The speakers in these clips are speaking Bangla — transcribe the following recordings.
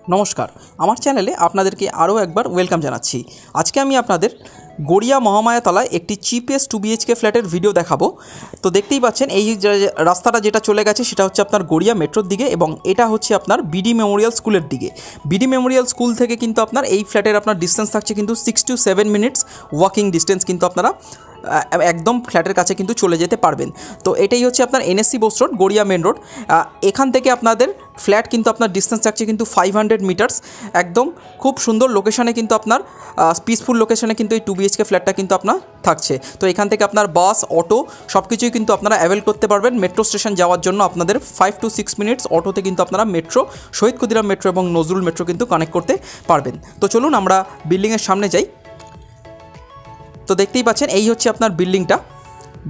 নমস্কার, আমার চ্যানেলে আপনাদেরকে আরও একবার ওয়েলকাম জানাচ্ছি। আজকে আমি আপনাদের গড়িয়া মহামায়াতলায় একটি চিপেস্ট 2 BHK ফ্ল্যাটের ভিডিও দেখাবো। তো দেখতেই পাচ্ছেন এই যে রাস্তাটা যেটা চলে গেছে সেটা হচ্ছে আপনার গড়িয়া মেট্রোর দিকে এবং এটা হচ্ছে আপনার বিডি মেমোরিয়াল স্কুলের দিকে। বিডি মেমোরিয়াল স্কুল থেকে কিন্তু আপনার এই ফ্ল্যাটের আপনার ডিস্টেন্স থাকছে কিন্তু 6 to 7 মিনিটস ওয়াকিং ডিস্টেন্স, কিন্তু আপনারা একদম ফ্ল্যাটের কাছে কিন্তু চলে যেতে পারবেন। তো এটাই হচ্ছে আপনার NSC Bose road, Garia main road. এখান থেকে আপনাদের ফ্ল্যাট কিন্তু আপনার ডিস্টেন্স থাকছে কিন্তু 500 মিটার্স। একদম খুব সুন্দর লোকেশনে কিন্তু আপনার পিসফুল লোকেশনে কিন্তু এই 2 BHK ফ্ল্যাটটা কিন্তু আপনার থাকছে। তো এখান থেকে আপনার বাস, অটো সব কিছুই কিন্তু আপনারা অ্যাভেল করতে পারবেন। মেট্রো স্টেশন যাওয়ার জন্য আপনাদের 5 to 6 মিনিটস অটোতে কিন্তু আপনারা মেট্রো, শহীদ ক্ষুদিরাম মেট্রো এবং নজরুল মেট্রো কিন্তু কানেক্ট করতে পারবেন। তো চলুন আমরা বিল্ডিংয়ের সামনে যাই। তো দেখতেই পাচ্ছেন এই হচ্ছে আপনার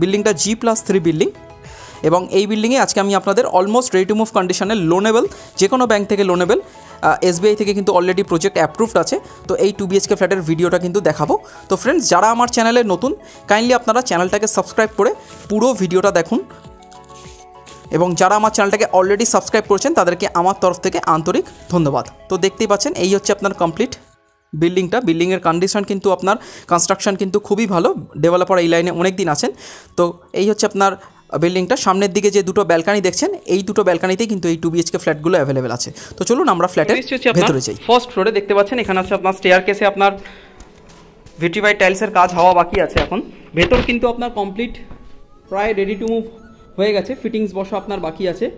বিল্ডিংটা G+3 বিল্ডিং এবং এই বিল্ডিংয়ে আজকে আমি আপনাদের অলমোস্ট রেডি টু মুভ কন্ডিশনের লোনেবল, যে কোনো ব্যাঙ্ক থেকে লোনেবল, SBI থেকে কিন্তু অলরেডি প্রজেক্ট অ্যাপ্রুভড আছে। তো এই 2 BHK ফ্ল্যাটের ভিডিওটা কিন্তু দেখাবো। তো ফ্রেন্ডস, যারা আমার চ্যানেলে নতুন, কাইন্ডলি আপনারা চ্যানেলটাকে সাবস্ক্রাইব করে পুরো ভিডিওটা দেখুন এবং যারা আমার চ্যানেলটাকে অলরেডি সাবস্ক্রাইব করেছেন তাদেরকে আমার তরফ থেকে আন্তরিক ধন্যবাদ। তো দেখতেই পাচ্ছেন এই হচ্ছে আপনার কমপ্লিট বিল্ডিংয়ের কন্ডিশন কিন্তু আপনার কনস্ট্রাকশন কিন্তু খুবই ভালো। ডেভেলপার এই লাইনে অনেক দিন আছেন। তো এই হচ্ছে আপনার বিল্ডিংটা। সামনের দিকে যে দুটো ব্যালকানি দেখছেন, এই দুটো ব্যালকানিতেই কিন্তু এই 2 BHK ফ্ল্যাটগুলো অ্যাভেলেবেল আছে। তো চলুন আমরা ফ্ল্যাটের ভেতরে যাই। ফার্স্ট ফ্লোরে দেখতে পাচ্ছেন এখানে হচ্ছে আপনার স্টেয়ার কেসে আপনার ভিটিফাইড টাইলসের কাজ হওয়া বাকি আছে এখন। ভেতর কিন্তু আপনার কমপ্লিট প্রায় রেডি টু মুভ হয়ে গেছে, ফিটিংস বসা আপনার বাকি আছে।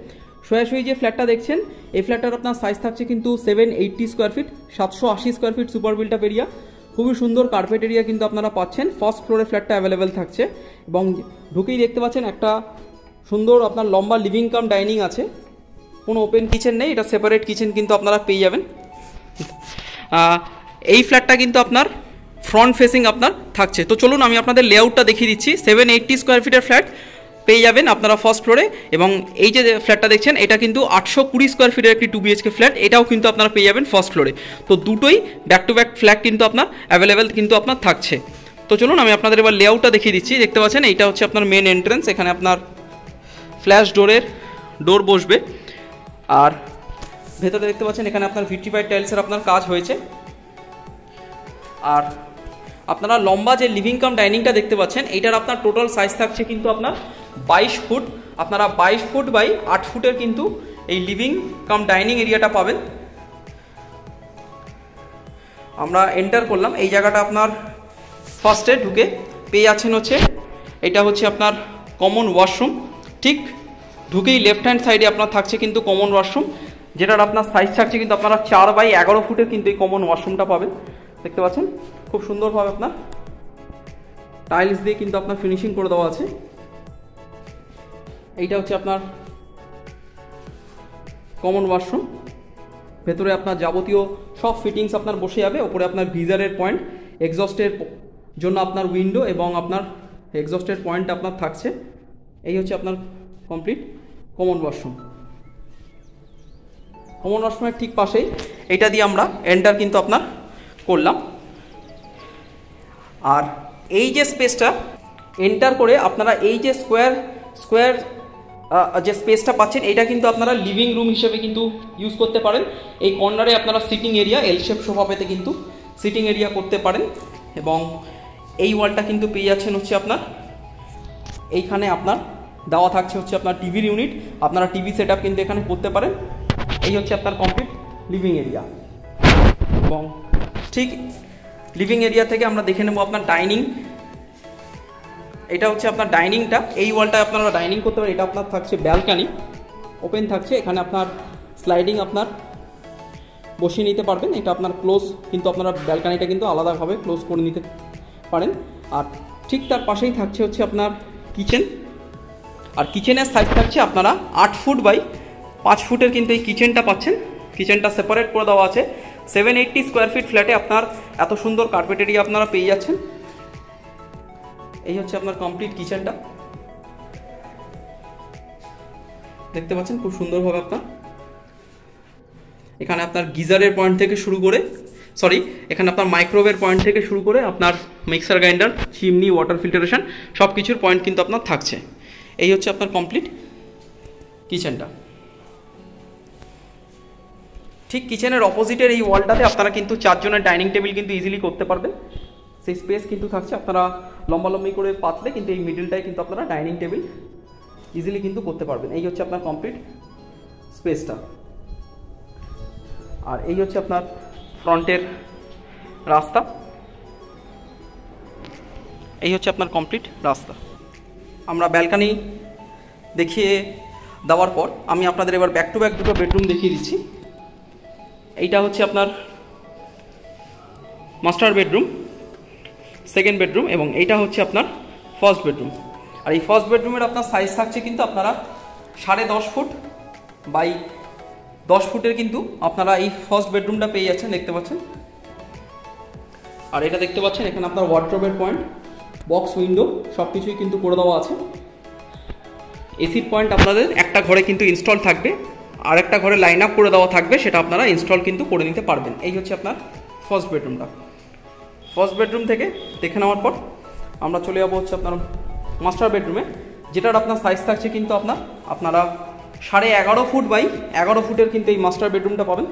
সোয়াশুই যে ফ্ল্যাটটা দেখছেন, এই ফ্ল্যাটটার আপনার সাইজ থাকছে কিন্তু 780 square feet, 780 square feet super built up area. খুবই সুন্দর কার্পেট এরিয়া কিন্তু আপনারা পাচ্ছেন। ফার্স্ট ফ্লোরে ফ্ল্যাটটা অ্যাভেলেবেল থাকছে এবং ঢুকেই দেখতে পাচ্ছেন একটা সুন্দর আপনার লম্বা লিভিং কাম ডাইনিং আছে। কোনো ওপেন কিচেন নেই, এটা সেপারেট কিচেন কিন্তু আপনারা পেয়ে যাবেন। এই ফ্ল্যাটটা কিন্তু আপনার ফ্রন্ট ফেসিং আপনার থাকছে। তো চলুন আমি আপনাদের লেআউটটা দেখিয়ে দিচ্ছি। 780 স্কোয়ার ফিটের ফ্ল্যাট পেয়ে যাবেন আপনারা ফার্স্ট ফ্লোরে এবং এই যে ফ্ল্যাটটা দেখছেন এটা কিন্তু 820 স্কোয়ার ফিটের একটি 2 BHK ফ্ল্যাট, এটাও কিন্তু আপনারা পেয়ে যাবেন ফার্স্ট ফ্লোরে। তো দুটোই ব্যাক টু ব্যাক ফ্ল্যাট কিন্তু আপনার অ্যাভেলেবেল কিন্তু আপনার থাকছে। তো চলুন আমি আপনাদের এবার লেআউটটা দেখিয়ে দিচ্ছি। দেখতে পাচ্ছেন এইটা হচ্ছে আপনার মেন এন্ট্রেন্স। এখানে আপনার ফ্ল্যাশ ডোর বসবে আর ভেতরে দেখতে পাচ্ছেন এখানে আপনার ভিটিফাইড টাইলসের আপনার কাজ হয়েছে। আর আপনারা লম্বা যে লিভিং কাম ডাইনিংটা দেখতে পাচ্ছেন, এইটার আপনার টোটাল সাইজ থাকছে কিন্তু আপনার 22 ফুট। আপনারা 22 ফুট বাই 8 ফুটের কিন্তু এই লিভিং কাম ডাইনিং এরিয়াটা পাবেন। আমরা এন্টার করলাম, এই জায়গাটা আপনার ফার্স্টে ঢুকে পেয়ে যাচ্ছেন হচ্ছে এটা হচ্ছে আপনার কমন ওয়াশরুম। ঠিক ঢুকেই লেফট হ্যান্ড সাইডে আপনার থাকছে কিন্তু কমন ওয়াশরুম, যেটার আপনার সাইজ থাকছে কিন্তু আপনারা 4 বাই 11 ফুটের কিন্তু এই কমন ওয়াশরুমটা পাবেন। দেখতে পাচ্ছেন খুব সুন্দরভাবে আপনার টাইলস দিয়ে কিন্তু আপনার ফিনিশিং করে দেওয়া আছে। এইটা হচ্ছে আপনার কমন ওয়াশরুম। ভেতরে আপনার যাবতীয় সব ফিটিংস আপনার বসে যাবে। ওপরে আপনার গিজারের পয়েন্ট, এক্সস্টের জন্য আপনার উইন্ডো এবং আপনার এক্সস্টের পয়েন্ট আপনার থাকছে। এই হচ্ছে আপনার কমপ্লিট কমন ওয়াশরুম। কমন ওয়াশরুমের ঠিক পাশেই এইটা দিয়ে আমরা এন্টার কিন্তু আপনার করলাম। আর এই যে স্পেসটা এন্টার করে আপনারা এই যে স্কোয়ার যে স্পেসটা পাচ্ছেন, এটা কিন্তু আপনারা লিভিং রুম হিসেবে কিন্তু ইউজ করতে পারেন। এই কর্নারে আপনারা sitting area, L shape sofa পেতে কিন্তু সিটিং এরিয়া করতে পারেন এবং এই ওয়ালটা কিন্তু পেয়ে যাচ্ছেন হচ্ছে আপনার এইখানে আপনার দেওয়া থাকছে হচ্ছে আপনার টিভির ইউনিট। আপনারা টিভি সেট আপ কিন্তু এখানে করতে পারেন। এই হচ্ছে আপনার কমপ্লিট লিভিং এরিয়া এবং ঠিক লিভিং এরিয়া থেকে আমরা দেখে নেব আপনার ডাইনিং। এটা হচ্ছে আপনার ডাইনিংটা, এই ওয়ালটা আপনারা ডাইনিং করতে পারেন। এটা আপনার থাকছে ব্যালকানি, ওপেন থাকছে। এখানে আপনার স্লাইডিং আপনার বসিয়ে নিতে পারবেন। এটা আপনার ক্লোজ কিন্তু আপনারা ব্যালকানিটা কিন্তু আলাদাভাবে ক্লোজ করে নিতে পারেন। আর ঠিক তার পাশেই থাকছে হচ্ছে আপনার কিচেন। আর কিচেনের সাইজ থাকছে আপনারা 8 ফুট বাই 5 ফুটের কিন্তু এই কিচেনটা পাচ্ছেন। কিচেনটা সেপারেট করে দেওয়া আছে। 780 স্কোয়ার ফিট ফ্ল্যাটে আপনার এত সুন্দর কার্পেট এরিয়া আপনারা পেয়ে যাচ্ছেন। এই হচ্ছে আপনার কমপ্লিট কিচেনটা। দেখতে পাচ্ছেন খুব সুন্দরভাবে আপনার এখানে আপনার গিজারের পয়েন্ট থেকে শুরু করে এখানে আপনার মাইক্রোওয়েভের পয়েন্ট থেকে শুরু করে আপনার mixer grinder, chimney, water filtration সব কিছুর পয়েন্ট কিন্তু আপনার থাকছে। এই হচ্ছে আপনার কমপ্লিট কিচেনটা। ঠিক কিচেনের অপোজিটের এই ওয়ালটাতে আপনারা কিন্তু 4 জনের ডাইনিং টেবিল কিন্তু ইজিলি করতে পারবেন। সেই স্পেস কিন্তু থাকছে, আপনারা লম্বালম্বি করে পাতলে কিন্তু এই মিডলটায় কিন্তু আপনারা ডাইনিং টেবিল ইজিলি কিন্তু করতে পারবেন। এই হচ্ছে আপনার কমপ্লিট স্পেসটা। আর এই হচ্ছে আপনার ফ্রন্টের রাস্তা, এই হচ্ছে আপনার কমপ্লিট রাস্তা। আমরা ব্যালকানি দেখিয়ে দেওয়ার পর আমি আপনাদের এবার ব্যাক টু ব্যাক দুটো বেডরুম দেখিয়ে দিচ্ছি। এইটা হচ্ছে আপনার মাস্টার বেডরুম, সেকেন্ড বেডরুম, এবং এইটা হচ্ছে আপনার ফার্স্ট বেডরুম। আর এই ফার্স্ট বেডরুমের আপনার সাইজ থাকছে কিন্তু আপনারা 10.5 ফুট বাই 10 ফুটের কিন্তু আপনারা এই ফার্স্ট বেডরুমটা পেয়ে যাচ্ছেন, দেখতে পাচ্ছেন। আর এটা দেখতে পাচ্ছেন এখানে আপনার ওয়ার্ডরোবের পয়েন্ট, বক্স উইন্ডো সব কিছুই কিন্তু করে দেওয়া আছে। এসির পয়েন্ট আপনাদের একটা ঘরে কিন্তু ইনস্টল থাকবে, আর একটা ঘরে লাইন আপ করে দেওয়া থাকবে, সেটা আপনারা ইনস্টল কিন্তু করে নিতে পারবেন। এই হচ্ছে আপনার ফার্স্ট বেডরুমটা। ফার্স্ট বেডরুম থেকে দেখে নেওয়ার পর আমরা চলে যাবো হচ্ছে আপনার মাস্টার বেডরুমে, যেটার আপনার সাইজ থাকছে কিন্তু আপনারা 11.5 ফুট বাই 11 ফুটের কিন্তু এই মাস্টার বেডরুমটা পাবেন।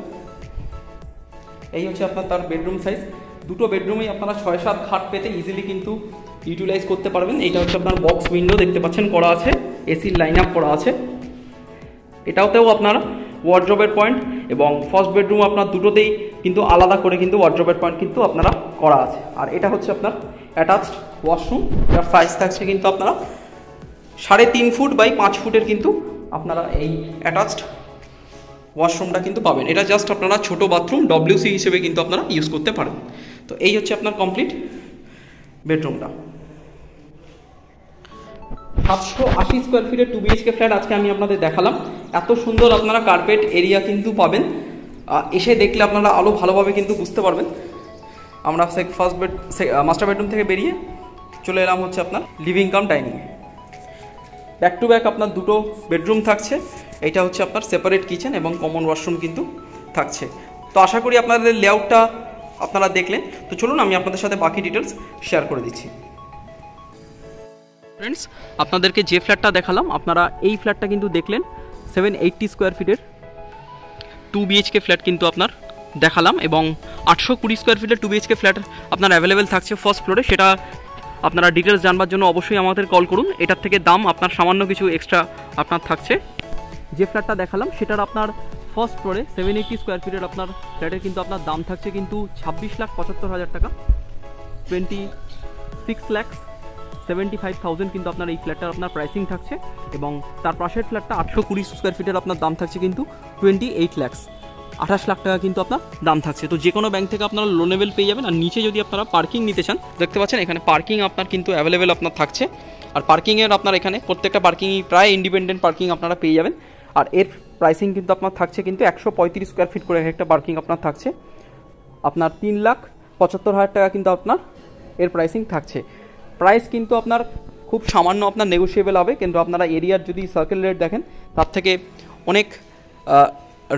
এই হচ্ছে আপনার তার বেডরুম সাইজ। দুটো বেডরুমেই আপনারা 6-7 খাট পেতে ইজিলি কিন্তু ইউটিলাইজ করতে পারবেন। এইটা হচ্ছে আপনার বক্স উইন্ডো দেখতে পাচ্ছেন করা আছে, এসির লাইন আপ করা আছে। এটাতেও আপনারা ওয়ার্ডরোবের পয়েন্ট, এবং ফার্স্ট বেডরুম আপনার দুটোতেই কিন্তু আলাদা করে কিন্তু ওয়ার্ডরোবের পয়েন্ট কিন্তু আপনারা করা আছে। আর এটা হচ্ছে আপনার অ্যাটাচড ওয়াশরুম, যার সাইজ থাকছে কিন্তু আপনারা 3.5 ফুট বাই 5 ফুটের কিন্তু আপনারা এই অ্যাটাচড ওয়াশরুমটা কিন্তু পাবেন। এটা জাস্ট আপনারা ছোট বাথরুম WC হিসেবে কিন্তু আপনারা ইউজ করতে পারেন। তো এই হচ্ছে আপনার কমপ্লিট বেডরুমটা। 780 স্কোয়ার ফিটের 2 BHK ফ্ল্যাট আজকে আমি আপনাদের দেখালাম। এত সুন্দর আপনারা কার্পেট এরিয়া কিন্তু পাবেন, এসে দেখলে আপনারা আরও ভালোভাবে কিন্তু বুঝতে পারবেন। আমরা মাস্টার বেডরুম থেকে বেরিয়ে চলে এলাম হচ্ছে আপনার লিভিং কাম ডাইনিংয়ে। ব্যাক টু ব্যাক আপনার দুটো বেডরুম থাকছে। এইটা হচ্ছে আপনার সেপারেট কিচেন এবং কমন ওয়াশরুম কিন্তু থাকছে। তো আশা করি আপনাদের লেআউটটা আপনারা দেখলেন। তো চলুন আমি আপনাদের সাথে বাকি ডিটেলস শেয়ার করে দিচ্ছি। ফ্রেন্ডস, আপনাদেরকে যে ফ্ল্যাটটা দেখালাম, আপনারা এই ফ্ল্যাটটা কিন্তু দেখলেন 780 স্কোয়ার ফিটের 2 BHK ফ্ল্যাট কিন্তু আপনার দেখালাম, এবং 820 স্কোয়ার ফিটের 2 BHK ফ্ল্যাট আপনার অ্যাভেলেবেল থাকছে ফার্স্ট ফ্লোরে। সেটা আপনারা ডিটেলস জানবার জন্য অবশ্যই আমাদের কল করুন। এটার থেকে দাম আপনার সামান্য কিছু এক্সট্রা আপনার থাকছে। যে ফ্ল্যাটটা দেখালাম সেটার আপনার ফার্স্ট ফ্লোরে 780 স্কোয়ার ফিটের আপনার ফ্ল্যাটের কিন্তু আপনার দাম থাকছে কিন্তু 26,75,000 টাকা, 26,75,000 কিন্তু আপনার এই ফ্ল্যাটটার আপনার প্রাইসিং থাকছে। এবং তার পাশের ফ্ল্যাটটা 820 স্কোয়ার ফিটের আপনার দাম থাকছে কিন্তু 28 লাখ, 28 লাখ টাকা কিন্তু আপনার দাম থাকছে। তো যে কোনো ব্যাংক থেকে আপনারা লোনেবল পেয়ে যাবেন। আর নিচে যদি আপনারা পার্কিং নিতে চান, দেখতে পাচ্ছেন এখানে পার্কিং আপনার কিন্তু অ্যাভেলেবেল আপনার থাকছে। আর পার্কিংয়ের আপনার এখানে প্রত্যেকটা পার্কিংই প্রায় ইন্ডিপেন্ডেন্ট পার্কিং আপনারা পেয়ে যাবেন। আর এর প্রাইসিং কিন্তু আপনার থাকছে কিন্তু 135 স্কোয়ার ফিট করে একটা পার্কিং আপনার থাকছে, আপনার 3,75,000 টাকা কিন্তু আপনার এর প্রাইসিং থাকছে। প্রাইস কিন্তু আপনার খুব সামান্য আপনার নেগোশিয়েবল হবে, কিন্তু আপনারা এরিয়ার যদি সার্কেল রেট দেখেন তার থেকে অনেক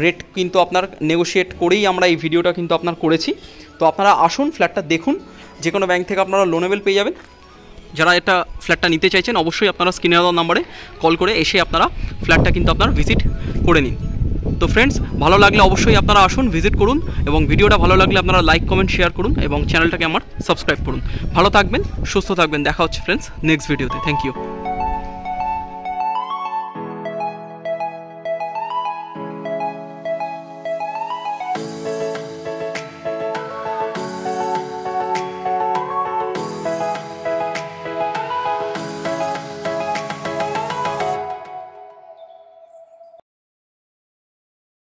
রেট কিন্তু আপনার নেগোশিয়েট করেই আমরা এই ভিডিওটা কিন্তু আপনার করেছি। তো আপনারা আসুন, ফ্ল্যাটটা দেখুন, যে কোনো ব্যাংক থেকে আপনারা লোনেবল পেয়ে যাবেন। যারা এটা ফ্ল্যাটটা নিতে চাইছেন অবশ্যই আপনারা স্ক্রিনে দেওয়া নাম্বারে কল করে এসে আপনারা ফ্ল্যাটটা কিন্তু আপনার ভিজিট করে নিন। তো ফ্রেন্ডস, ভালো লাগলে অবশ্যই আপনারা আসুন, ভিজিট করুন, এবং ভিডিওটা ভালো লাগলে আপনারা লাইক কমেন্ট শেয়ার করুন, এবং চ্যানেলটাকে আমার সাবস্ক্রাইব করুন। ভালো থাকবেন, সুস্থ থাকবেন। দেখা হচ্ছে ফ্রেন্ডস নেক্সট ভিডিওতে। Thank you.